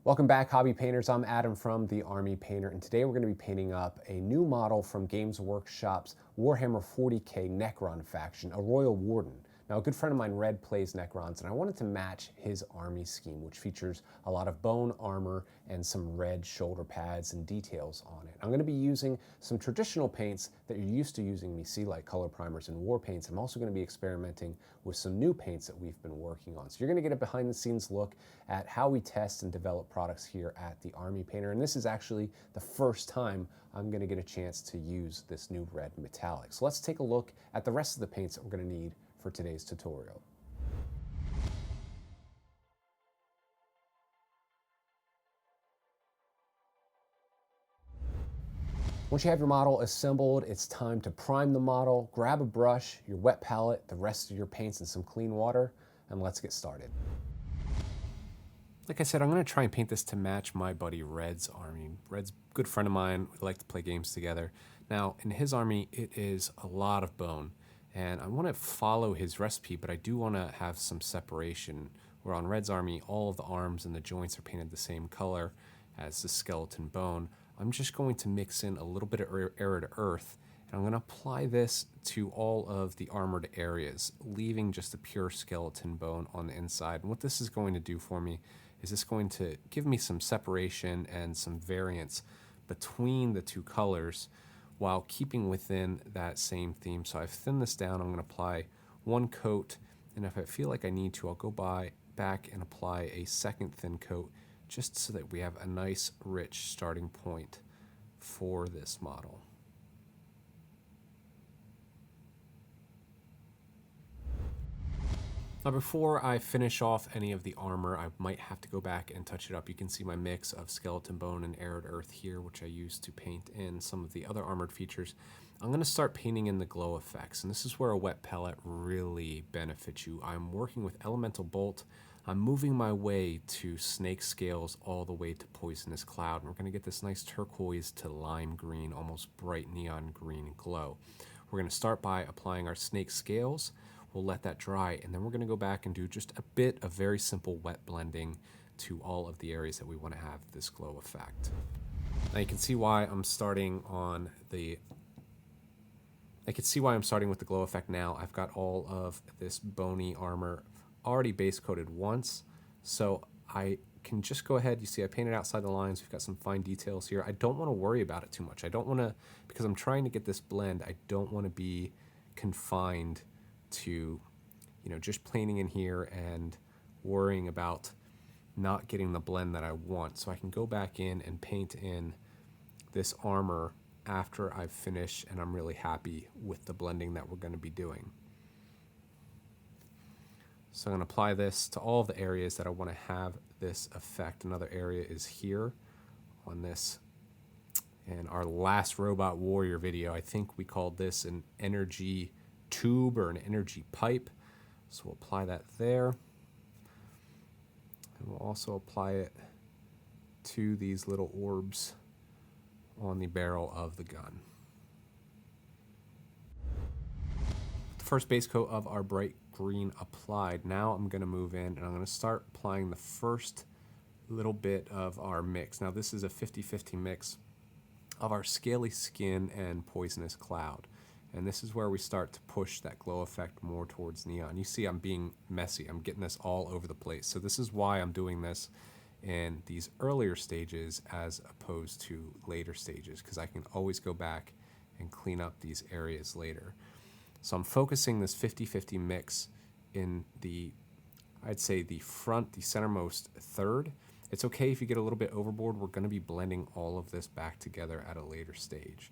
Welcome back, hobby painters. I'm Adam from The Army Painter, and today we're going to be painting up a new model from Games Workshop's Warhammer 40k Necron faction, a Royal Warden. Now, a good friend of mine, Red, plays Necrons, and I wanted to match his army scheme, which features a lot of bone armor and some red shoulder pads and details on it. I'm going to be using some traditional paints that you're used to using me see, like color primers and war paints. I'm also going to be experimenting with some new paints that we've been working on. So you're going to get a behind-the-scenes look at how we test and develop products here at the Army Painter. And this is actually the first time I'm going to get a chance to use this new red metallic. So let's take a look at the rest of the paints that we're going to need for today's tutorial. Once you have your model assembled, it's time to prime the model. Grab a brush, your wet palette, the rest of your paints, and some clean water, and let's get started. Like I said, I'm going to try and paint this to match my buddy Red's army. Red's a good friend of mine. We like to play games together. Now, in his army, it is a lot of bone, and I want to follow his recipe, but I do want to have some separation, where on Red's army, all of the arms and the joints are painted the same color as the skeleton bone. I'm just going to mix in a little bit of arid earth, and I'm going to apply this to all of the armored areas, leaving just the pure skeleton bone on the inside. And what this is going to do for me is it's going to give me some separation and some variance between the two colors while keeping within that same theme. So I've thinned this down. I'm going to apply one coat, and if I feel like I need to, I'll go back and apply a second thin coat, just so that we have a nice rich starting point for this model. Now, before I finish off any of the armor, I might have to go back and touch it up. You can see my mix of skeleton bone and arid earth here, which I used to paint in some of the other armored features. I'm going to start painting in the glow effects, and this is where a wet palette really benefits you. I'm working with elemental bolt. I'm moving my way to snake scales all the way to poisonous cloud, and we're going to get this nice turquoise to lime green, almost bright neon green glow. We're going to start by applying our snake scales. We'll let that dry, and then we're going to go back and do just a bit of very simple wet blending to all of the areas that we want to have this glow effect. Now you can see why I'm starting with the glow effect now. I've got all of this bony armor already base coated once, so I can just go ahead. You see I painted outside the lines. We've got some fine details here. I don't want to worry about it too much. I don't want to, because I'm trying to get this blend, I don't want to be confined to, just painting in here and worrying about not getting the blend that I want. So I can go back in and paint in this armor after I've finished and I'm really happy with the blending that we're going to be doing. So I'm going to apply this to all of the areas that I want to have this effect. Another area is here on this. In our last Robot Warrior video, I think we called this an energy tube or an energy pipe. So we'll apply that there. And we'll also apply it to these little orbs on the barrel of the gun. The first base coat of our bright green applied. Now I'm going to move in and I'm going to start applying the first little bit of our mix. Now this is a 50-50 mix of our scaly skin and poisonous cloud. And this is where we start to push that glow effect more towards neon. You see I'm being messy. I'm getting this all over the place. So this is why I'm doing this in these earlier stages as opposed to later stages, because I can always go back and clean up these areas later. So I'm focusing this 50-50 mix in I'd say the centermost third. It's okay if you get a little bit overboard. We're going to be blending all of this back together at a later stage.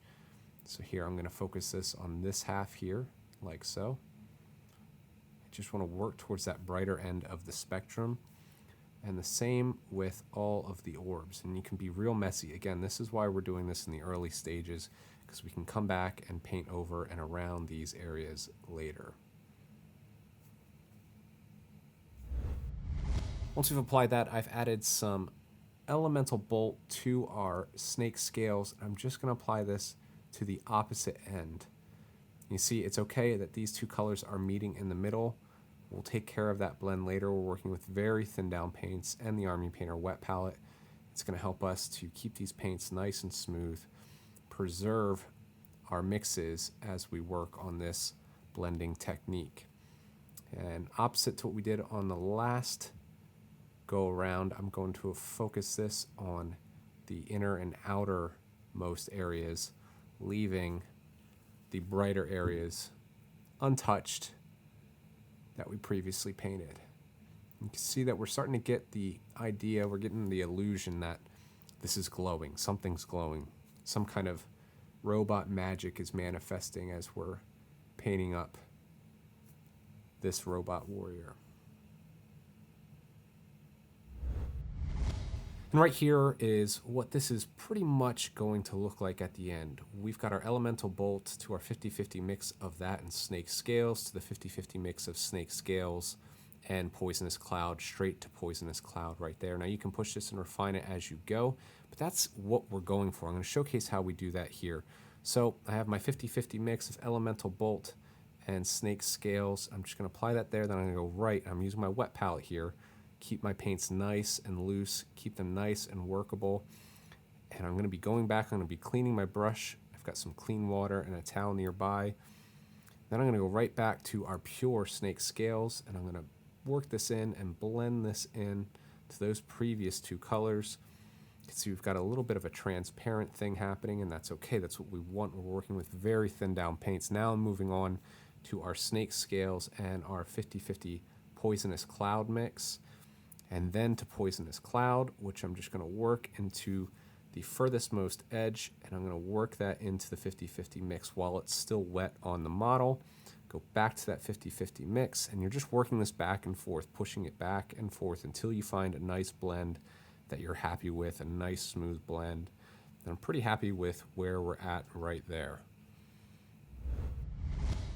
So here I'm going to focus this on this half here, like so. I just want to work towards that brighter end of the spectrum. And the same with all of the orbs. And you can be real messy. Again, this is why we're doing this in the early stages, because we can come back and paint over and around these areas later. Once we've applied that, I've added some elemental bolt to our snake scales. I'm just going to apply this to the opposite end. You see, it's okay that these two colors are meeting in the middle. We'll take care of that blend later. We're working with very thin down paints and the Army Painter wet palette. It's going to help us to keep these paints nice and smooth, preserve our mixes as we work on this blending technique. And opposite to what we did on the last go around, I'm going to focus this on the inner and outermost areas, leaving the brighter areas untouched that we previously painted. You can see that we're starting to get the idea, we're getting the illusion that this is glowing, something's glowing. Some kind of robot magic is manifesting as we're painting up this robot warrior. And right here is what this is pretty much going to look like at the end. We've got our elemental bolt to our 50-50 mix of that and snake scales to the 50-50 mix of snake scales and poisonous cloud, straight to poisonous cloud right there. Now you can push this and refine it as you go, but that's what we're going for. I'm going to showcase how we do that here. So I have my 50-50 mix of elemental bolt and snake scales. I'm just going to apply that there, then I'm going to go right. I'm using my wet palette here. Keep my paints nice and loose, keep them nice and workable. And I'm going to be going back, I'm going to be cleaning my brush. I've got some clean water and a towel nearby. Then I'm going to go right back to our pure snake scales, and I'm going to work this in and blend this in to those previous two colors. You can see we've got a little bit of a transparent thing happening, and that's okay. That's what we want. We're working with very thin down paints. Now I'm moving on to our snake scales and our 50-50 poisonous cloud mix. And then to poisonous cloud, which I'm just going to work into the furthest most edge, and I'm going to work that into the 50-50 mix while it's still wet on the model. Go back to that 50-50 mix, and you're just working this back and forth, pushing it back and forth until you find a nice blend that you're happy with, a nice smooth blend. And I'm pretty happy with where we're at right there.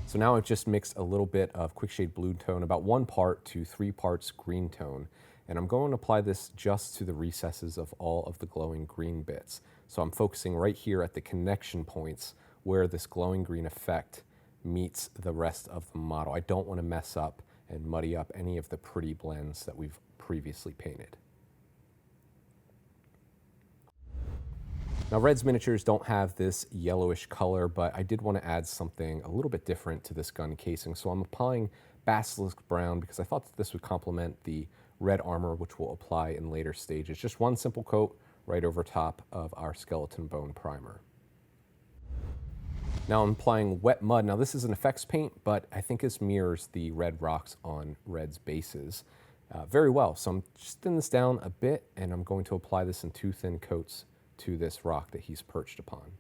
So now I've just mixed a little bit of Quickshade blue tone, about 1 part to 3 parts green tone. And I'm going to apply this just to the recesses of all of the glowing green bits. So I'm focusing right here at the connection points where this glowing green effect meets the rest of the model. I don't want to mess up and muddy up any of the pretty blends that we've previously painted. Now, Red's miniatures don't have this yellowish color, but I did want to add something a little bit different to this gun casing. So I'm applying Basilisk Brown because I thought that this would complement the red armor, which we'll apply in later stages. Just one simple coat right over top of our skeleton bone primer. Now I'm applying Wet Mud. Now this is an effects paint, but I think this mirrors the red rocks on Red's bases very well. So I'm just thinning this down a bit, and I'm going to apply this in 2 thin coats to this rock that he's perched upon.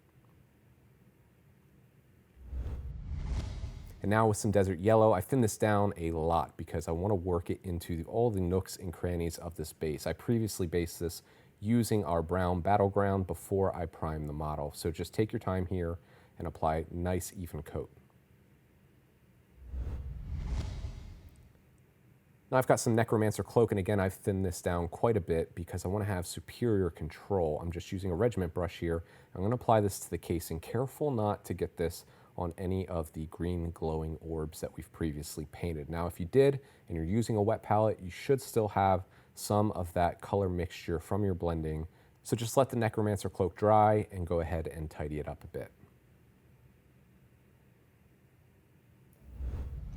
And now with some Desert Yellow, I thin this down a lot because I want to work it into all the nooks and crannies of this base. I previously based this using our brown Battleground before I primed the model. So just take your time here and apply a nice even coat. Now I've got some Necromancer Cloak, and again, I've thinned this down quite a bit because I want to have superior control. I'm just using a regiment brush here. I'm going to apply this to the casing. Careful not to get this on any of the green glowing orbs that we've previously painted. Now, if you did, and you're using a wet palette, you should still have some of that color mixture from your blending. So just let the Necromancer Cloak dry and go ahead and tidy it up a bit.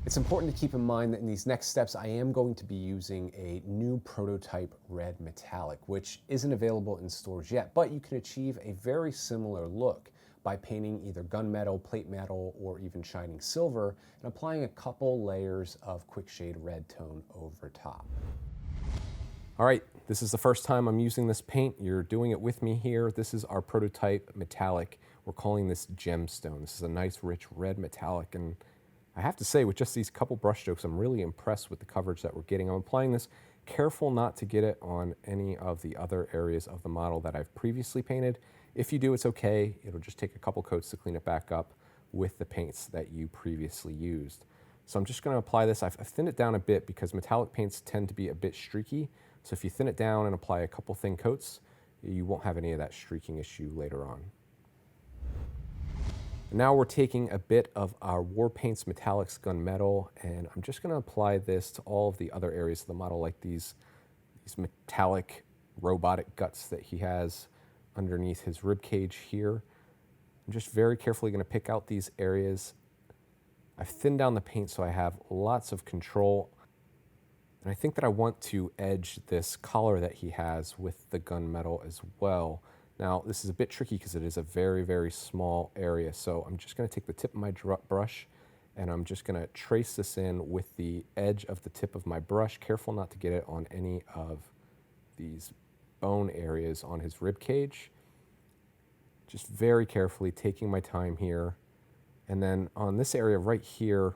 It's important to keep in mind that in these next steps, I am going to be using a new prototype red metallic, which isn't available in stores yet, but you can achieve a very similar look by painting either gunmetal, plate metal, or even shining silver, and applying a couple layers of Quickshade red tone over top. All right, this is the first time I'm using this paint. You're doing it with me here. This is our prototype metallic. We're calling this Gemstone. This is a nice, rich red metallic, and I have to say, with just these couple brush strokes, I'm really impressed with the coverage that we're getting. I'm applying this, careful not to get it on any of the other areas of the model that I've previously painted. If you do, it's okay. It'll just take a couple coats to clean it back up with the paints that you previously used. So I'm just going to apply this. I've thinned it down a bit because metallic paints tend to be a bit streaky. So if you thin it down and apply a couple thin coats, you won't have any of that streaking issue later on. Now we're taking a bit of our Warpaints Metallics Gunmetal, and I'm just going to apply this to all of the other areas of the model, like these metallic robotic guts that he has underneath his rib cage here. I'm just very carefully going to pick out these areas. I've thinned down the paint so I have lots of control. And I think that I want to edge this collar that he has with the gunmetal as well. Now, this is a bit tricky because it is a very, very small area. So I'm just going to take the tip of my brush and I'm just going to trace this in with the edge of the tip of my brush. Careful not to get it on any of these bone areas on his rib cage. Just very carefully taking my time here. And then on this area right here,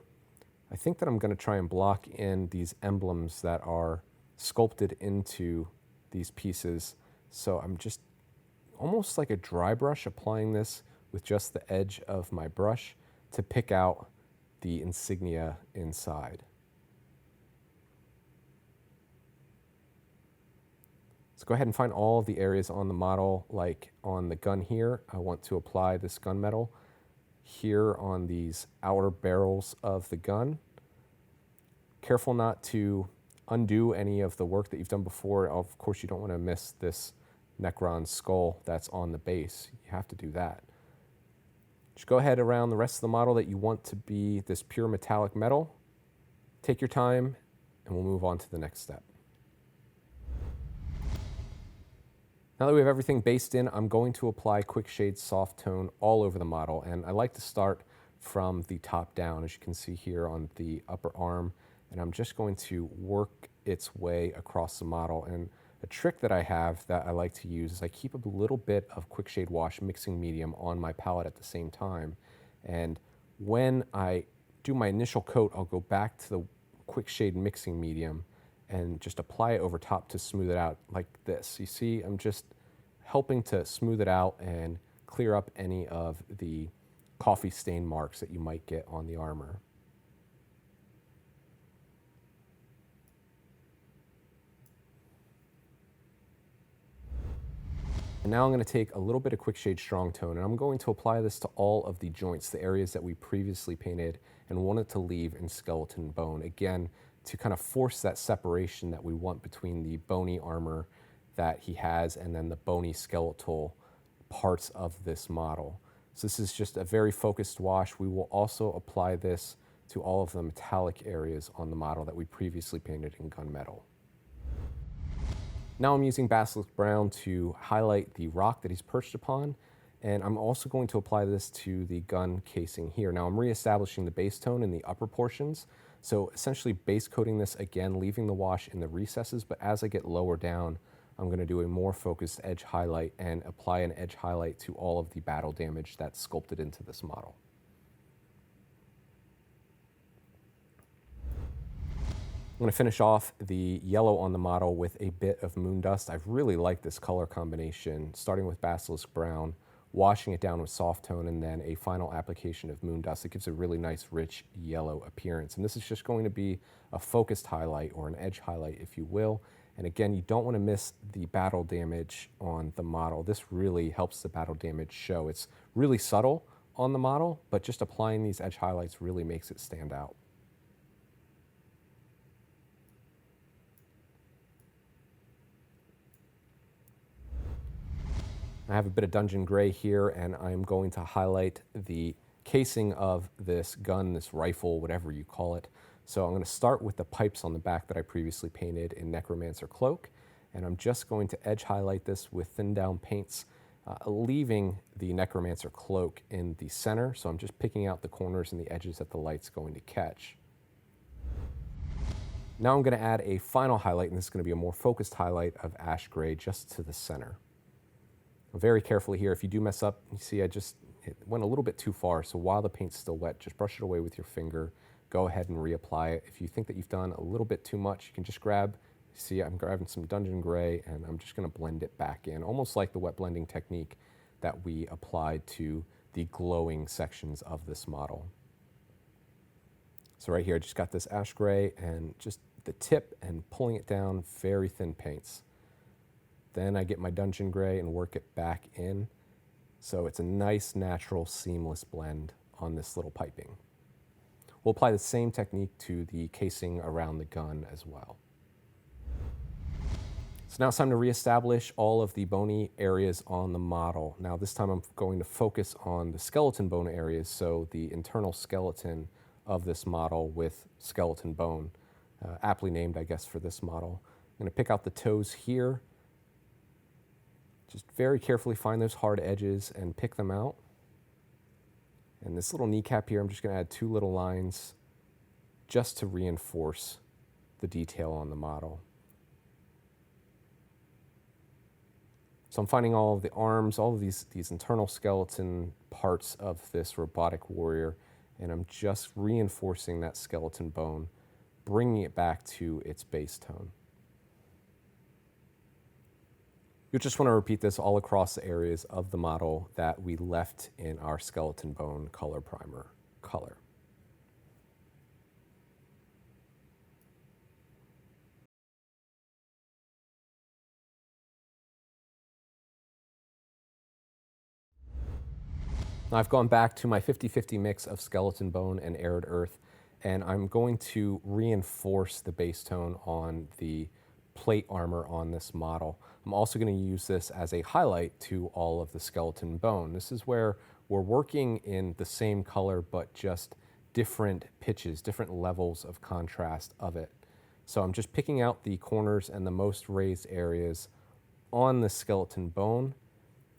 I think that I'm going to try and block in these emblems that are sculpted into these pieces. So I'm just almost like a dry brush applying this with just the edge of my brush to pick out the insignia inside. So go ahead and find all of the areas on the model, like on the gun here. I want to apply this gunmetal here on these outer barrels of the gun. Careful not to undo any of the work that you've done before. Of course, you don't want to miss this Necron skull that's on the base. You have to do that. Just go ahead around the rest of the model that you want to be this pure metallic metal. Take your time, and we'll move on to the next step. Now that we have everything based in, I'm going to apply Quickshades Soft Tone all over the model, and I like to start from the top down, as you can see here on the upper arm, and I'm just going to work its way across the model. And a trick that I have that I like to use is I keep a little bit of Quickshade Wash mixing medium on my palette at the same time, and when I do my initial coat, I'll go back to the Quickshade mixing medium and just apply it over top to smooth it out like this. You see, I'm just helping to smooth it out and clear up any of the coffee stain marks that you might get on the armor. And now I'm going to take a little bit of Quickshade Strong Tone, and I'm going to apply this to all of the joints, the areas that we previously painted and wanted to leave in skeleton bone. Again, to kind of force that separation that we want between the bony armor that he has and then the bony skeletal parts of this model. So this is just a very focused wash. We will also apply this to all of the metallic areas on the model that we previously painted in gunmetal. Now I'm using Basilisk Brown to highlight the rock that he's perched upon, and I'm also going to apply this to the gun casing here. Now I'm reestablishing the base tone in the upper portions, so essentially base coating this again, leaving the wash in the recesses, but as I get lower down, I'm going to do a more focused edge highlight and apply an edge highlight to all of the battle damage that's sculpted into this model. I'm going to finish off the yellow on the model with a bit of moon dust. I really like this color combination, starting with Basilisk Brown, washing it down with soft tone, and then a final application of moon dust. It gives a really nice, rich yellow appearance. And this is just going to be a focused highlight, or an edge highlight, if you will. And again, you don't want to miss the battle damage on the model. This really helps the battle damage show. It's really subtle on the model, but just applying these edge highlights really makes it stand out. I have a bit of Dungeon Gray here, and I'm going to highlight the casing of this gun, this rifle, whatever you call it. So I'm going to start with the pipes on the back that I previously painted in Necromancer Cloak, and I'm just going to edge highlight this with thin down paints, leaving the Necromancer Cloak in the center. So I'm just picking out the corners and the edges that the light's going to catch. Now I'm going to add a final highlight, and this is going to be a more focused highlight of Ash Gray just to the center. Very carefully here. If you do mess up, you see it went a little bit too far, so while the paint's still wet, just brush it away with your finger. Go ahead and reapply it. If you think that you've done a little bit too much, you can just grab, see I'm grabbing some Dungeon Gray, and I'm just going to blend it back in, almost like the wet blending technique that we applied to the glowing sections of this model. So right here, I just got this Ash Gray and just the tip and pulling it down, very thin paints. Then I get my Dungeon Gray and work it back in. So it's a nice, natural, seamless blend on this little piping. We'll apply the same technique to the casing around the gun as well. So now it's time to reestablish all of the bony areas on the model. Now this time I'm going to focus on the skeleton bone areas, so the internal skeleton of this model with skeleton bone, aptly named, I guess, for this model. I'm going to pick out the toes here. Just very carefully find those hard edges and pick them out. And this little kneecap here, I'm just going to add 2 little lines just to reinforce the detail on the model. So I'm finding all of the arms, all of these internal skeleton parts of this robotic warrior, and I'm just reinforcing that skeleton bone, bringing it back to its base tone. You just want to repeat this all across the areas of the model that we left in our skeleton bone color primer color. Now I've gone back to my 50-50 mix of skeleton bone and arid earth, and I'm going to reinforce the base tone on the plate armor on this model. I'm also going to use this as a highlight to all of the skeleton bone. This is where we're working in the same color but just different pitches, different levels of contrast of it. So I'm just picking out the corners and the most raised areas on the skeleton bone,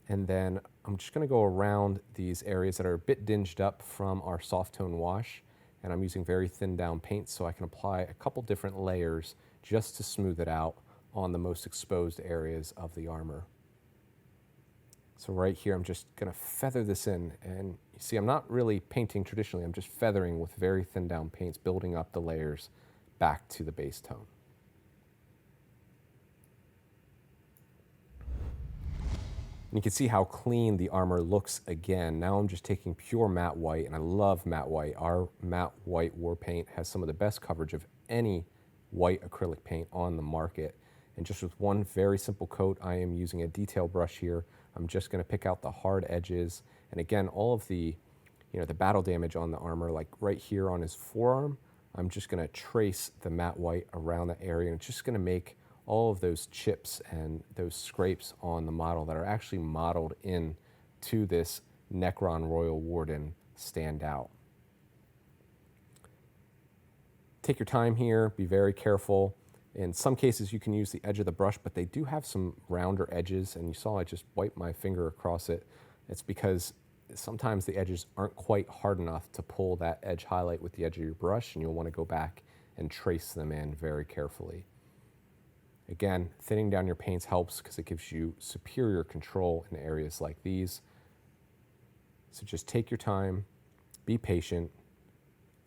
and then I'm just going to go around these areas that are a bit dinged up from our soft tone wash, and I'm using very thin down paint so I can apply a couple different layers just to smooth it out on the most exposed areas of the armor. So right here, I'm just going to feather this in, and you see I'm not really painting traditionally, I'm just feathering with very thin down paints, building up the layers back to the base tone. And you can see how clean the armor looks again. Now I'm just taking pure matte white, and I love matte white. Our matte white war paint has some of the best coverage of any white acrylic paint on the market. And just with one very simple coat, I am using a detail brush here. I'm just going to pick out the hard edges. And again, all of the, the battle damage on the armor, like right here on his forearm, I'm just going to trace the matte white around that area, and it's just going to make all of those chips and those scrapes on the model that are actually modeled in to this Necron Royal Warden stand out. Take your time here, be very careful. In some cases you can use the edge of the brush, but they do have some rounder edges, and you saw I just wiped my finger across it. It's because sometimes the edges aren't quite hard enough to pull that edge highlight with the edge of your brush, and you'll want to go back and trace them in very carefully. Again, thinning down your paints helps because it gives you superior control in areas like these. So just take your time, be patient,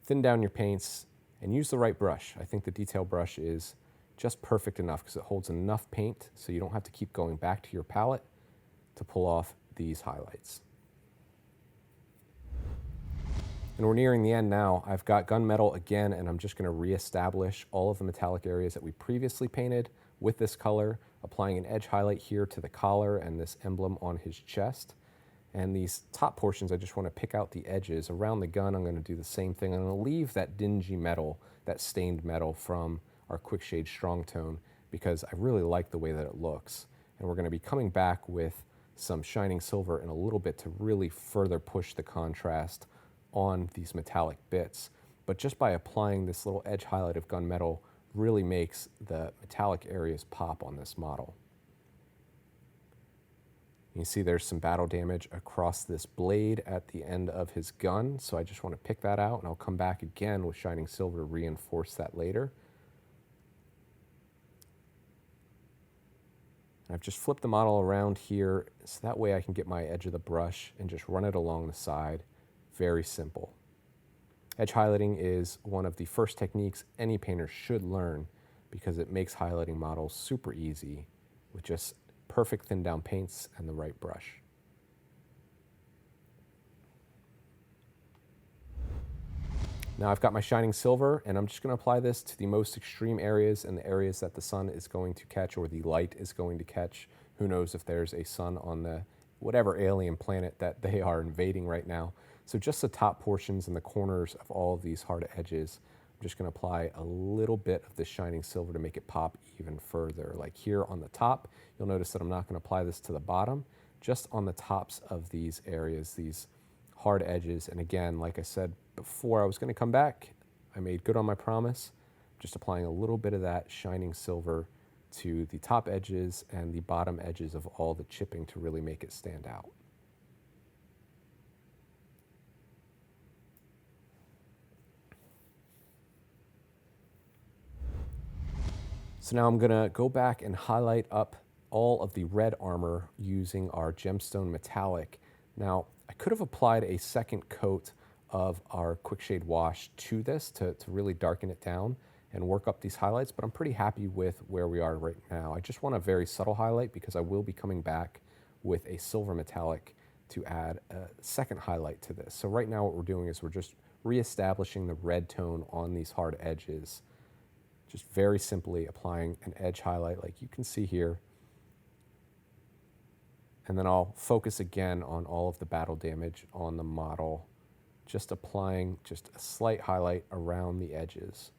thin down your paints, and use the right brush. I think the detail brush is just perfect enough because it holds enough paint so you don't have to keep going back to your palette to pull off these highlights. And we're nearing the end now. I've got gunmetal again, and I'm just going to reestablish all of the metallic areas that we previously painted with this color, applying an edge highlight here to the collar and this emblem on his chest. And these top portions, I just want to pick out the edges. Around the gun, I'm going to do the same thing. I'm going to leave that dingy metal, that stained metal from our Quickshade Strong Tone, because I really like the way that it looks. And we're going to be coming back with some shining silver in a little bit to really further push the contrast on these metallic bits. But just by applying this little edge highlight of gunmetal really makes the metallic areas pop on this model. You see there's some battle damage across this blade at the end of his gun, so I just want to pick that out, and I'll come back again with shining silver to reinforce that later. And I've just flipped the model around here so that way I can get my edge of the brush and just run it along the side. Very simple. Edge highlighting is one of the first techniques any painter should learn because it makes highlighting models super easy with just perfect thin down paints and the right brush. Now I've got my shining silver, and I'm just going to apply this to the most extreme areas and the areas that the sun is going to catch or the light is going to catch. Who knows if there's a sun on the whatever alien planet that they are invading right now. So just the top portions and the corners of all of these hard edges, I'm just going to apply a little bit of the shining silver to make it pop even further. Like here on the top, you'll notice that I'm not going to apply this to the bottom, just on the tops of these areas, these hard edges. And again, like I said before, I was going to come back. I made good on my promise. Just applying a little bit of that shining silver to the top edges and the bottom edges of all the chipping to really make it stand out. So now I'm going to go back and highlight up all of the red armor using our gemstone metallic. Now, I could have applied a second coat of our Quickshade wash to this to really darken it down and work up these highlights, but I'm pretty happy with where we are right now. I just want a very subtle highlight because I will be coming back with a silver metallic to add a second highlight to this. So right now what we're doing is we're just reestablishing the red tone on these hard edges. Just very simply applying an edge highlight like you can see here. And then I'll focus again on all of the battle damage on the model, just applying just a slight highlight around the edges.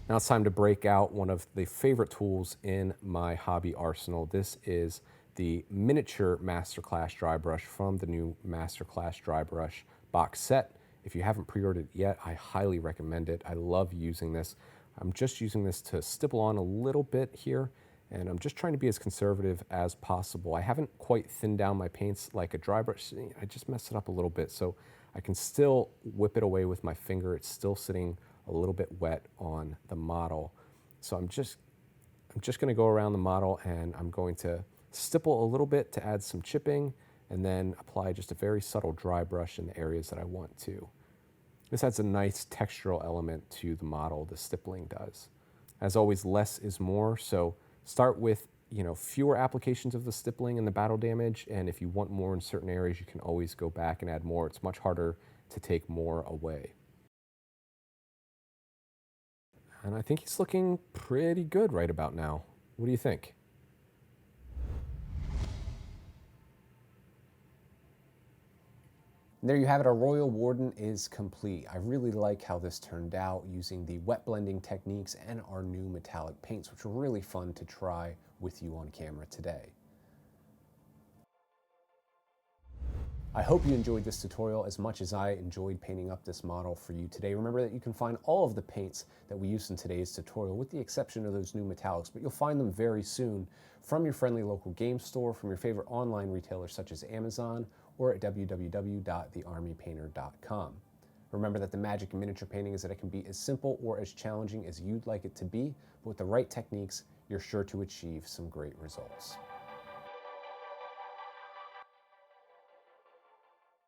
Now it's time to break out one of the favorite tools in my hobby arsenal. This is the miniature Masterclass Drybrushed from the new Masterclass Drybrushed box set. If you haven't pre-ordered it yet, I highly recommend it. I love using this. I'm just using this to stipple on a little bit here, and I'm just trying to be as conservative as possible. I haven't quite thinned down my paints like a dry brush. I just messed it up a little bit, so I can still whip it away with my finger. It's still sitting a little bit wet on the model. So I'm just going to go around the model and I'm going to stipple a little bit to add some chipping and then apply just a very subtle dry brush in the areas that I want to. This adds a nice textural element to the model, the stippling does. As always, less is more, so start with fewer applications of the stippling and the battle damage, and if you want more in certain areas, you can always go back and add more. It's much harder to take more away. And I think he's looking pretty good right about now. What do you think? And there you have it, our Royal Warden is complete. I really like how this turned out using the wet blending techniques and our new metallic paints, which were really fun to try with you on camera today. I hope you enjoyed this tutorial as much as I enjoyed painting up this model for you today. Remember that you can find all of the paints that we used in today's tutorial, with the exception of those new metallics, but you'll find them very soon from your friendly local game store, from your favorite online retailers such as Amazon, or at www.thearmypainter.com. Remember that the magic in miniature painting is that it can be as simple or as challenging as you'd like it to be, but with the right techniques, you're sure to achieve some great results.